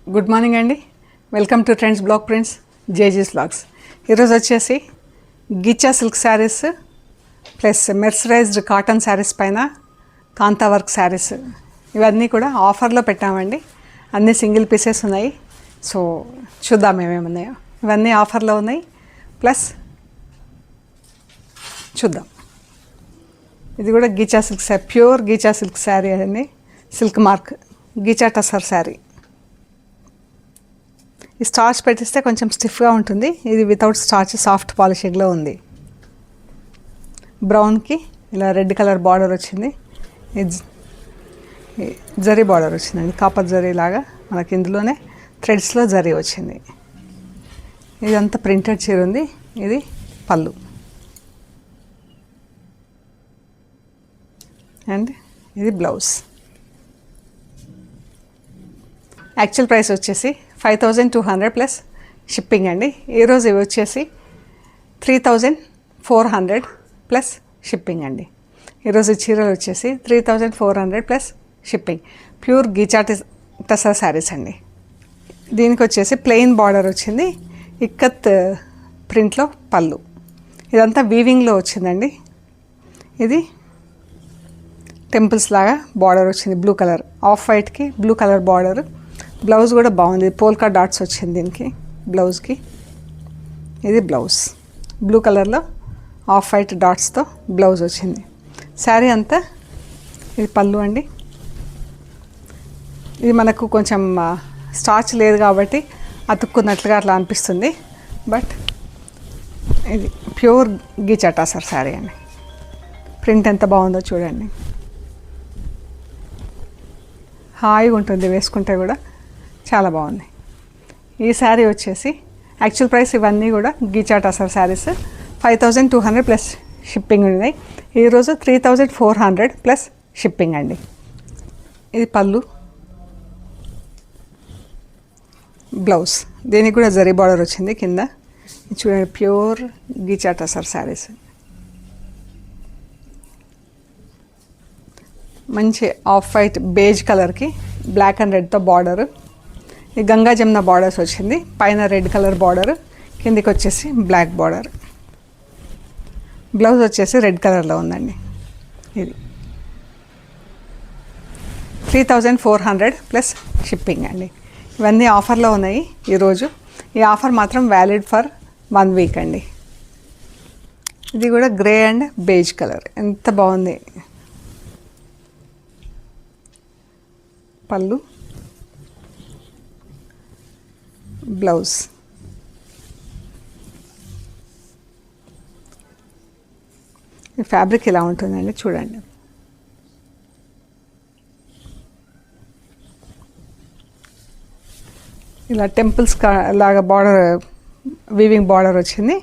Good morning అండి. Welcome to trends block prints జేజీస్ blogs. ఈరోజు వచ్చేసి Ghicha silk saris plus mercerised cotton saris పైన కాంతా వర్క్ శారీస్ ఇవన్నీ కూడా ఆఫర్లో పెట్టామండి. అన్నీ సింగిల్ పీసెస్ ఉన్నాయి. సో చూద్దాం ఏమేమి ఉన్నాయో. ఇవన్నీ ఆఫర్లో ఉన్నాయి. ప్లస్ చూద్దాం. ఇది కూడా Ghicha silk sari, pure Ghicha silk sari అండి. Silk mark Ghicha tussar sari. ఈ స్టార్చ్ పెట్టిస్తే కొంచెం స్టిఫ్గా ఉంటుంది. ఇది వితౌట్ స్టార్చ్ సాఫ్ట్ పాలిషింగ్లో ఉంది. బ్రౌన్కి ఇలా రెడ్ కలర్ బార్డర్ వచ్చింది. జరీ బార్డర్ వచ్చిందండి, కాపర్ జరీ లాగా. మనకి ఇందులోనే థ్రెడ్స్లో జరీ వచ్చింది. ఇదంతా ప్రింటెడ్ చీర ఉంది. ఇది పళ్ళు అండ్ ఇది బ్లౌజ్. యాక్చువల్ ప్రైస్ వచ్చేసి 5200 ప్లస్ షిప్పింగ్ అండి. ఈరోజు ఇవి వచ్చేసి 3400 ప్లస్ షిప్పింగ్ అండి. ఈరోజు చీరలు వచ్చేసి 3400 plus shipping. Pure ghicha tussar saris అండి. దీనికి వచ్చేసి ప్లెయిన్ బార్డర్ వచ్చింది. ఇక్కత్ ప్రింట్లో పళ్ళు. ఇదంతా వీవింగ్లో వచ్చిందండి. ఇది టెంపుల్స్ లాగా బార్డర్ వచ్చింది. బ్లూ కలర్, ఆఫ్ వైట్కి బ్లూ కలర్ బార్డర్. బ్లౌజ్ కూడా బాగుంది. పోల్కా డాట్స్ వచ్చింది దీనికి బ్లౌజ్కి. ఇది బ్లౌజ్ బ్లూ కలర్లో ఆఫ్ వైట్ డాట్స్తో బ్లౌజ్ వచ్చింది. శారీ అంతా ఇది పళ్ళు అండి. ఇది మనకు కొంచెం స్టార్చ్ లేదు కాబట్టి అతుక్కున్నట్లుగా అట్లా అనిపిస్తుంది. బట్ ఇది ప్యూర్ గీచా టసర్ శారీ అండి. ప్రింట్ ఎంత బాగుందో చూడండి. హాయిగా ఉంటుంది, వేసుకుంటే కూడా చాలా బాగుంది. ఈ శారీ వచ్చేసి యాక్చువల్ ప్రైస్ ఇవన్నీ కూడా గీచా టసర్ శారీస్ 5200 ప్లస్ షిప్పింగ్ ఉన్నాయి. ఈరోజు 3400 ప్లస్ షిప్పింగ్ అండి. ఇది పళ్ళు, బ్లౌజ్. దీనికి కూడా జరీ బార్డర్ వచ్చింది కింద. చూడండి, ప్యూర్ గీచా టసర్ శారీస్. మంచి ఆఫ్ వైట్ బేజ్ కలర్కి బ్లాక్ అండ్ రెడ్తో బార్డరు. ఈ గంగా జమున బార్డర్స్ వచ్చింది. పైన రెడ్ కలర్ బార్డర్, కిందికి వచ్చేసి బ్లాక్ బార్డర్. బ్లౌజ్ వచ్చేసి రెడ్ కలర్లో ఉందండి. ఇది 3400 ప్లస్ షిప్పింగ్ అండి. ఇవన్నీ ఆఫర్లో ఉన్నాయి ఈరోజు. ఈ ఆఫర్ మాత్రం వ్యాలిడ్ ఫర్ 1 వీక్ అండి. ఇది కూడా గ్రే అండ్ బేజ్ కలర్, ఎంత బాగుంది. పళ్ళు, బ్లౌజ్. ఈ ఫ్యాబ్రిక్ ఇలా ఉంటుందండి, చూడండి. ఇలా టెంపుల్స్ లాగా బార్డర్, వీవింగ్ బార్డర్ వచ్చింది.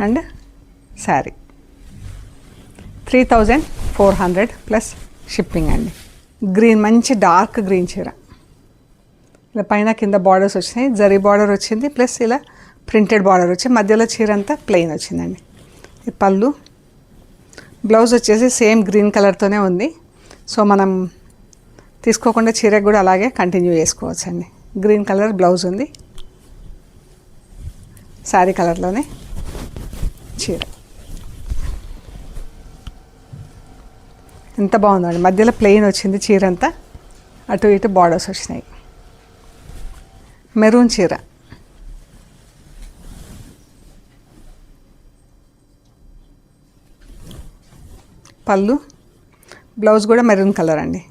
అండ్ శారీ 3400 ప్లస్ షిప్పింగ్ అండి. గ్రీన్, మంచి డార్క్ గ్రీన్ చీర. ఇలా పైన కింద బార్డర్స్ వచ్చినాయి. జరీ బార్డర్ వచ్చింది, ప్లస్ ఇలా ప్రింటెడ్ బార్డర్ వచ్చి మధ్యలో చీర అంతా ప్లెయిన్ వచ్చిందండి. ఈ పళ్ళు. బ్లౌజ్ వచ్చేసి సేమ్ గ్రీన్ కలర్తోనే ఉంది. సో మనం తీసుకోకుండా చీరకు కూడా అలాగే కంటిన్యూ చేసుకోవచ్చు అండి. గ్రీన్ కలర్ బ్లౌజ్ ఉంది. శారీ కలర్లోనే చీర. ఎంత బాగుందండి. మధ్యలో ప్లెయిన్ వచ్చింది చీర అంతా. అటు ఇటు బార్డర్స్ వచ్చినాయి. మెరూన్ చీర. పళ్ళు, బ్లౌజ్ కూడా మెరూన్ కలర్ అండి.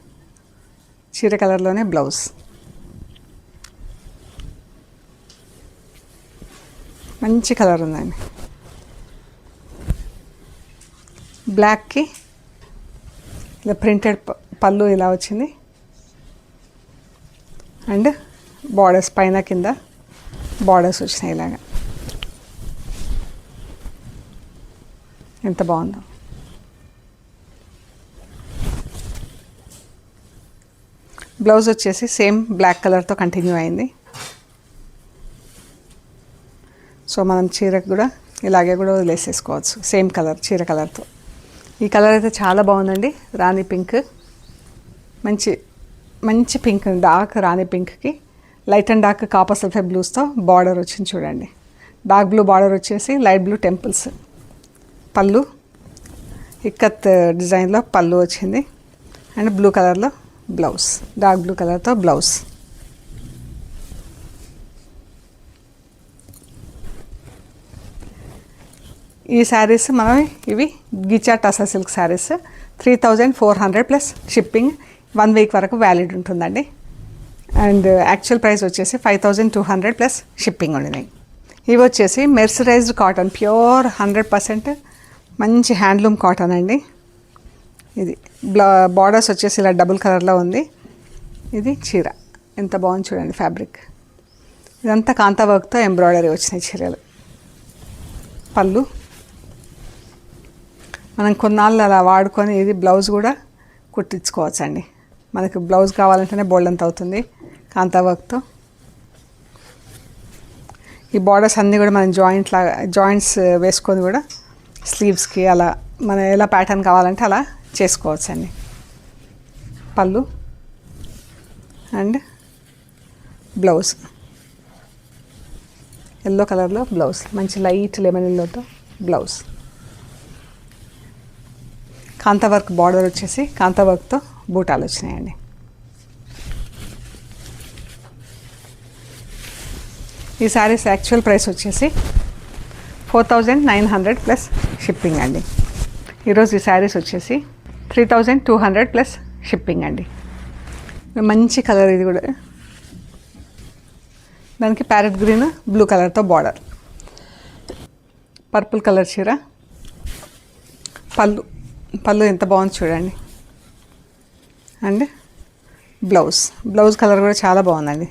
చీర కలర్లోనే బ్లౌజ్. మంచి కలర్ ఉందండి. బ్లాక్కి ఇలా ప్రింటెడ్ పళ్ళు ఇలా వచ్చింది. అండ్ బార్డర్స్ పైన కింద బార్డర్స్ వచ్చినాయి ఇలాగా. ఎంత బాగుందో. బ్లౌజ్ వచ్చేసి సేమ్ బ్లాక్ కలర్తో కంటిన్యూ అయింది. సో మనం చీరకు కూడా ఇలాగే కూడా వదిలేసేసుకోవచ్చు, సేమ్ కలర్ చీర కలర్తో. ఈ కలర్ అయితే చాలా బాగుందండి. రాణి పింక్, మంచి మంచి పింక్, డార్క్ రాణి పింక్కి light and dark copper sulphate బ్లూస్తో బార్డర్ వచ్చింది చూడండి. డార్క్ బ్లూ బార్డర్ వచ్చేసి లైట్ బ్లూ టెంపుల్స్. పళ్ళు ఇక్కత్ డిజైన్లో పళ్ళు వచ్చింది అండ్ బ్లూ కలర్లో బ్లౌజ్, డార్క్ బ్లూ కలర్తో బ్లౌజ్. ఈ శారీస్ మనం ఇవి ghicha tussar silk sarees 3400 plus shipping. 1 week వరకు వ్యాలిడ్ ఉంటుందండి. అండ్ యాక్చువల్ ప్రైస్ వచ్చేసి 5200 ప్లస్ షిప్పింగ్ ఉండినాయి. ఇవి వచ్చేసి మెర్సరైజ్డ్ కాటన్, ప్యూర్ 100% మంచి హ్యాండ్లూమ్ కాటన్ అండి. ఇది బార్డర్స్ వచ్చేసి ఇలా డబుల్ కలర్లో ఉంది. ఇది చీర ఎంత బాగుంది చూడండి ఫ్యాబ్రిక్. ఇదంతా కాంతా వర్క్తో ఎంబ్రాయిడరీ వచ్చినాయి చీరలు. పళ్ళు మనం కొన్నాళ్ళు అలా వాడుకొని ఇది బ్లౌజ్ కూడా కుట్టించుకోవచ్చండి. మనకు బ్లౌజ్ కావాలంటేనే బోల్డ్ అంత అవుతుంది కాంతా వర్క్తో. ఈ బార్డర్స్ అన్నీ కూడా మనం జాయింట్స్ వేసుకొని కూడా స్లీవ్స్కి అలా మనం ఎలా ప్యాటర్న్ కావాలంటే అలా చేసుకోవచ్చండి. పళ్ళు అండ్ బ్లౌజ్ ఎల్లో కలర్లో బ్లౌజ్, మంచి లైట్ లెమన్ ఎల్లోతో బ్లౌజ్. కాంతా వర్క్ బార్డర్ వచ్చేసి కాంతా వర్క్తో బూటాలు వచ్చినాయండి. ఈ శారీస్ యాక్చువల్ ప్రైస్ వచ్చేసి 4900 ప్లస్ షిప్పింగ్ అండి. ఈరోజు ఈ శారీస్ వచ్చేసి 3200 ప్లస్ షిప్పింగ్ అండి. మంచి కలర్ ఇది కూడా, దానికి ప్యారెట్ గ్రీన్ బ్లూ కలర్తో బార్డర్. పర్పుల్ కలర్ చీర. పళ్ళు ఎంత బాగుంది చూడండి. అండ్ బ్లౌజ్ కలర్ కూడా చాలా బాగుందండి.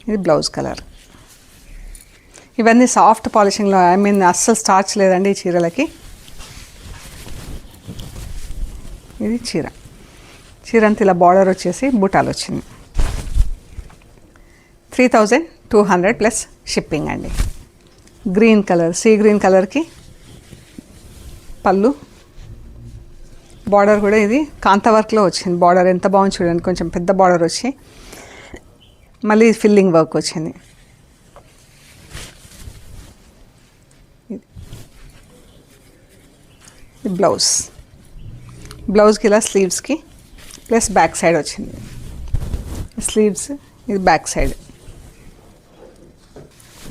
ఇది బ్లౌజ్ కలర్. ఇవన్నీ సాఫ్ట్ పాలిషింగ్లో, అస్సలు స్టార్చ్ లేదండి ఈ చీరలకి. ఇది చీర అంతా ఇలా బార్డర్ వచ్చేసి బూటాలు వచ్చింది. 3200 ప్లస్ షిప్పింగ్ అండి. గ్రీన్ కలర్, సీ గ్రీన్ కలర్కి పళ్ళు. బార్డర్ కూడా ఇది కాంతా వర్క్లో వచ్చింది. బార్డర్ ఎంత బాగుంది చూడండి, కొంచెం పెద్ద బార్డర్ వచ్చి మళ్ళీ ఫిల్లింగ్ వర్క్ వచ్చింది. బ్లౌజ్కి ఇలా స్లీవ్స్కి ప్లస్ బ్యాక్ సైడ్ వచ్చింది. స్లీవ్స్ ఇది బ్యాక్ సైడ్.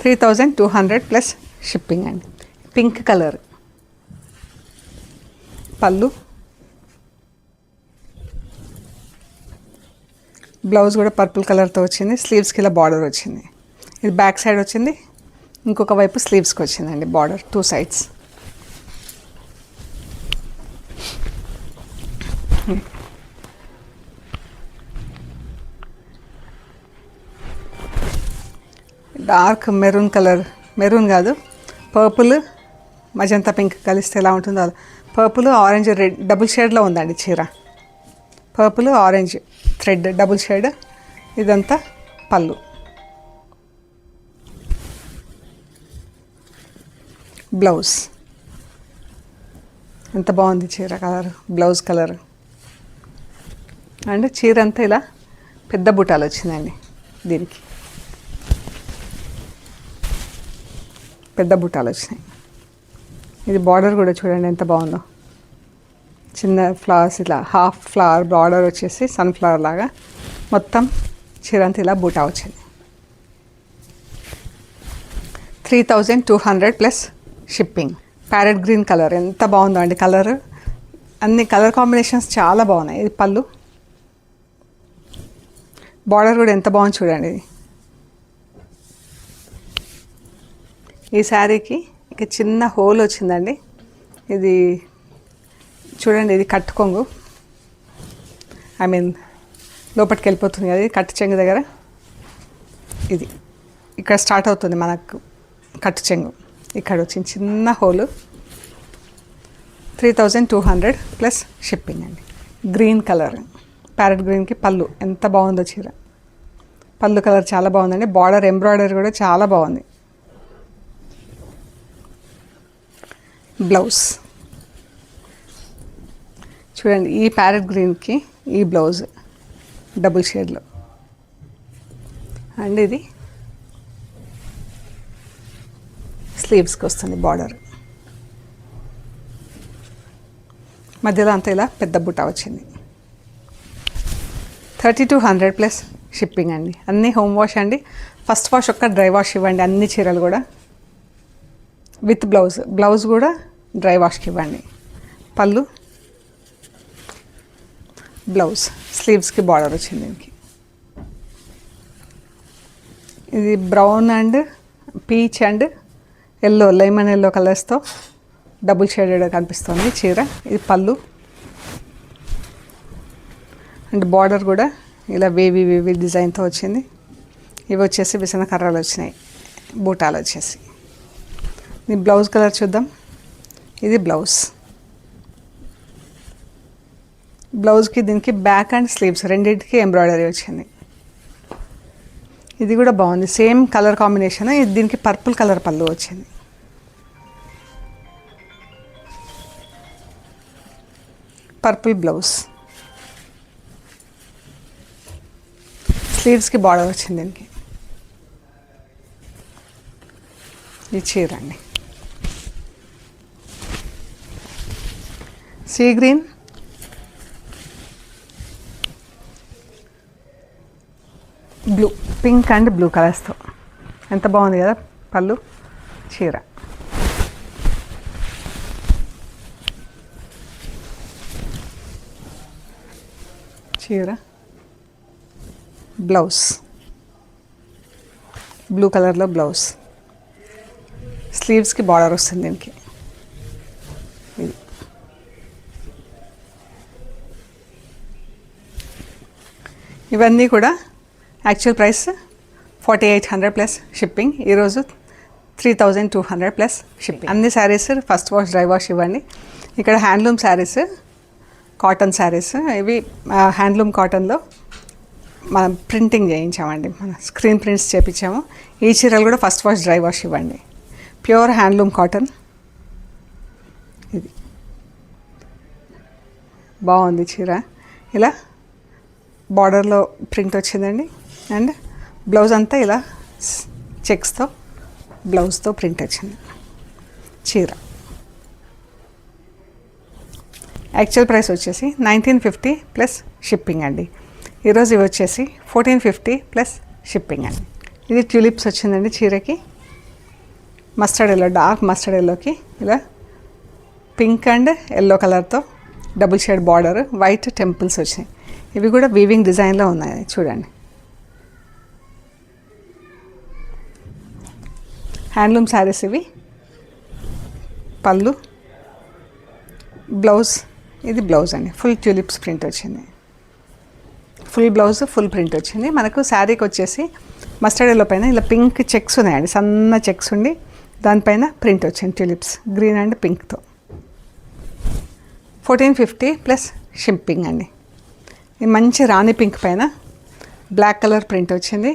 3200 ప్లస్ షిప్పింగ్ అండి. Pink colour. పళ్ళు, బ్లౌజ్ కూడా పర్పుల్ కలర్తో వచ్చింది. స్లీవ్స్కి ఇలా బార్డర్ వచ్చింది. ఇది బ్యాక్ సైడ్ వచ్చింది, ఇంకొక వైపు స్లీవ్స్కి వచ్చిందండి border, 2 sides. Dark maroon colour, maroon కాదు పర్పుల్ మజంతా పింక్ కలిస్తే ఎలా ఉంటుందో అలా. పర్పుల్ ఆరెంజ్ రెడ్ డబుల్ షేడ్లో ఉందండి చీర. Purple orange thread double shade. ఇదంతా పళ్ళు. బ్లౌజ్ ఎంత బాగుంది చీర కలర్, బ్లౌజ్ కలర్. అండ్ చీర అంతా ఇలా పెద్ద బుట్టాలు వచ్చిందండి. దీనికి పెద్ద బుట్టాలు వచ్చినాయి. ఇది బార్డర్ కూడా చూడండి ఎంత బాగుందో. చిన్న ఫ్లవర్స్ ఇలా హాఫ్ ఫ్లవర్ బార్డర్ వచ్చేసి సన్ఫ్లవర్ లాగా మొత్తం చీరంతా ఇలా బూటా వచ్చింది. 3200 plus shipping. Parrot green colour ఎంత బాగుందో అండి. కలర్ అన్ని కలర్ కాంబినేషన్స్ చాలా బాగున్నాయి. ఇది పళ్ళు. బార్డర్ కూడా ఎంత బాగుంది చూడండి. ఈ శారీకి ఇక చిన్న హోల్ వచ్చిందండి. ఇది చూడండి, ఇది కట్టు కొంగు, లోపలికి వెళ్ళిపోతుంది కదా, ఇది కట్టు చెంగు దగ్గర ఇది ఇక్కడ స్టార్ట్ అవుతుంది మనకు కట్టు చెంగు. ఇక్కడ వచ్చింది చిన్న హోలు. 3200 ప్లస్ షిప్పింగ్ అండి. గ్రీన్ కలర్, ప్యారెట్ గ్రీన్కి పళ్ళు ఎంత బాగుందో చీర. పళ్ళు కలర్ చాలా బాగుందండి. బార్డర్ ఎంబ్రాయిడరీ కూడా చాలా బాగుంది. బ్లౌజ్ చూడండి, ఈ ప్యారెట్ గ్రీన్కి ఈ బ్లౌజ్ డబుల్ షేడ్లో అండ్ ఇది స్లీవ్స్కి వస్తుంది బార్డర్. మధ్యలో అంతా ఇలా పెద్ద బుట్ట వచ్చింది. 3200 ప్లస్ షిప్పింగ్ అండి. అన్నీ హోమ్ వాష్ అండి. ఫస్ట్ వాష్ ఒక్క డ్రై వాష్ ఇవ్వండి అన్ని చీరలు కూడా విత్ బ్లౌజ్ కూడా డ్రై వాష్కి ఇవ్వండి. పళ్ళు, బ్లౌజ్, స్లీవ్స్కి బార్డర్ వచ్చింది దీనికి. ఇది brown and peach and yellow, lemon yellow కలర్స్తో డబుల్ షేడెడ్ కనిపిస్తుంది చీర. ఇది పళ్ళు అండ్ బార్డర్ కూడా ఇలా వేవీ డిజైన్తో వచ్చింది. ఇవి వచ్చేసి విసన కర్రలు వచ్చినాయి, బూటాలు వచ్చేసి. ఇది బ్లౌజ్ కలర్ చూద్దాం. ఇది బ్లౌజ్కి దీనికి బ్యాక్ అండ్ స్లీవ్స్ రెండింటికి ఎంబ్రాయిడరీ వచ్చింది. ఇది కూడా బాగుంది, సేమ్ కలర్ కాంబినేషన్. ఇది దీనికి పర్పుల్ కలర్ పళ్ళు వచ్చింది. పర్పుల్ బ్లౌజ్, స్లీవ్స్కి బార్డర్ వచ్చింది దీనికి. ఈ చీర అండి sea green, blue, pink and blue కలర్స్తో ఎంత బాగుంది కదా పళ్ళు. చీర బ్లౌజ్ బ్లూ కలర్లో బ్లౌజ్, స్లీవ్స్కి బార్డర్ వస్తుంది దీనికి. ఇది ఇవన్నీ కూడా యాక్చువల్ ప్రైస్ 4800 ప్లస్ షిప్పింగ్. ఈరోజు 3200 ప్లస్ షిప్పింగ్. అన్ని saris first wash dry wash ఇవ్వండి. ఇక్కడ హ్యాండ్లూమ్ శారీస్, కాటన్ శారీస్. ఇవి హ్యాండ్లూమ్ కాటన్లో మనం ప్రింటింగ్ చేయించామండి, మన స్క్రీన్ ప్రింట్స్ చేయించాము. ఈ చీరలు కూడా ఫస్ట్ వాష్ డ్రై వాష్ ఇవ్వండి. Pure handloom cotton. ఇది బాగుంది చీర. ఇలా బార్డర్లో ప్రింట్ వచ్చిందండి. అండ్ బ్లౌజ్ అంతా ఇలా చెక్స్తో బ్లౌజ్తో ప్రింట్ వచ్చింది చీర. యాక్చువల్ ప్రైస్ వచ్చేసి 1950 ప్లస్ షిప్పింగ్ అండి. ఈరోజు ఇవి వచ్చేసి 1450 ప్లస్ షిప్పింగ్ అండి. ఇది ట్యూలిప్స్ వచ్చిందండి చీరకి. మస్టర్డ్ ఎల్లో, డార్క్ మస్టర్డ్ ఎల్లోకి ఇలా పింక్ అండ్ ఎల్లో కలర్తో double shade border, white temples వచ్చినాయి. ఇవి కూడా వీవింగ్ డిజైన్లో ఉన్నాయి చూడండి. హ్యాండ్లూమ్ శారీస్ ఇవి. పళ్ళు, బ్లౌజ్, ఇది బ్లౌజ్ అండి. ఫుల్ ట్యూలిప్స్ ప్రింట్ వచ్చింది. ఫుల్ బ్లౌజ్, ఫుల్ ప్రింట్ వచ్చింది. మనకు శారీకి వచ్చేసి మస్టర్డ్ ఎల్లో పైన ఇలా పింక్ చెక్స్ ఉన్నాయండి, సన్న చెక్స్ ఉండి దానిపైన ప్రింట్ వచ్చింది ట్యూలిప్స్ గ్రీన్ అండ్ పింక్తో. 1450 ప్లస్ షిప్పింగ్ అండి. ఇది మంచి రాణి పింక్ పైన బ్లాక్ కలర్ ప్రింట్ వచ్చింది.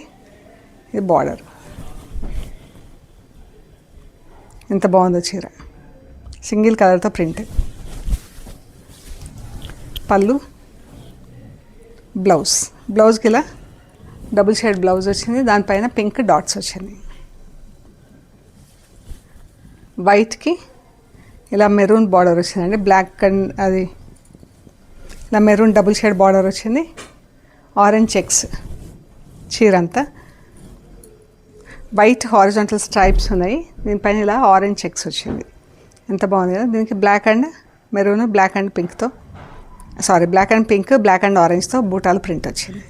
ఇది బార్డర్. ఎంత బాగుందో చీర, సింగిల్ కలర్తో ప్రింట్. పళ్ళు, బ్లౌజ్కి ఇలా డబుల్ షేడ్ బ్లౌజ్ వచ్చింది. దానిపైన పింక్ డాట్స్ వచ్చింది. వైట్కి ఇలా మెరూన్ బార్డర్ వచ్చిందండి. బ్లాక్ అండ్ అది ఇలా మెరూన్ డబుల్ షేడ్ బార్డర్ వచ్చింది. ఆరెంజ్ చెక్స్ చీర అంతా. వైట్ హారిజాంటల్ స్ట్రైప్స్ ఉన్నాయి. దీనిపైన ఇలా ఆరెంజ్ చెక్స్ వచ్చింది. ఎంత బాగుంది కదా. దీనికి black and maroon, black and పింక్తో, black and pink, black and ఆరెంజ్తో బూటాలు ప్రింట్ వచ్చింది.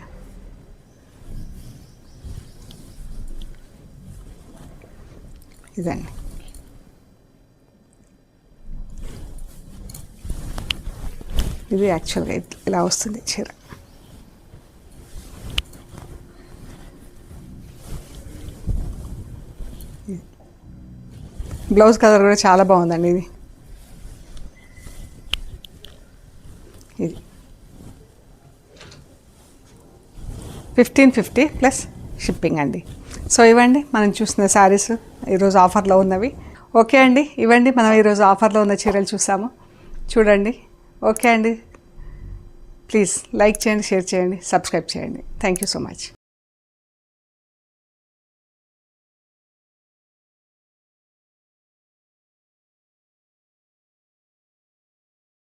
ఇదండి. ఇది యాక్చువల్గా ఇలా వస్తుంది చీర. బ్లౌజ్ కలర్ కూడా చాలా బాగుందండి. ఇది 1550 ప్లస్ షిప్పింగ్ అండి. సో ఇవ్వండి మనం చూసిన శారీస్ ఈరోజు ఆఫర్లో ఉన్నవి. ఓకే అండి, ఇవ్వండి మనం ఈరోజు ఆఫర్లో ఉన్న చీరలు చూసాము, చూడండి. ఓకే అండి, ప్లీజ్ లైక్ చేయండి, షేర్ చేయండి, సబ్స్క్రైబ్ చేయండి. Thank you so much.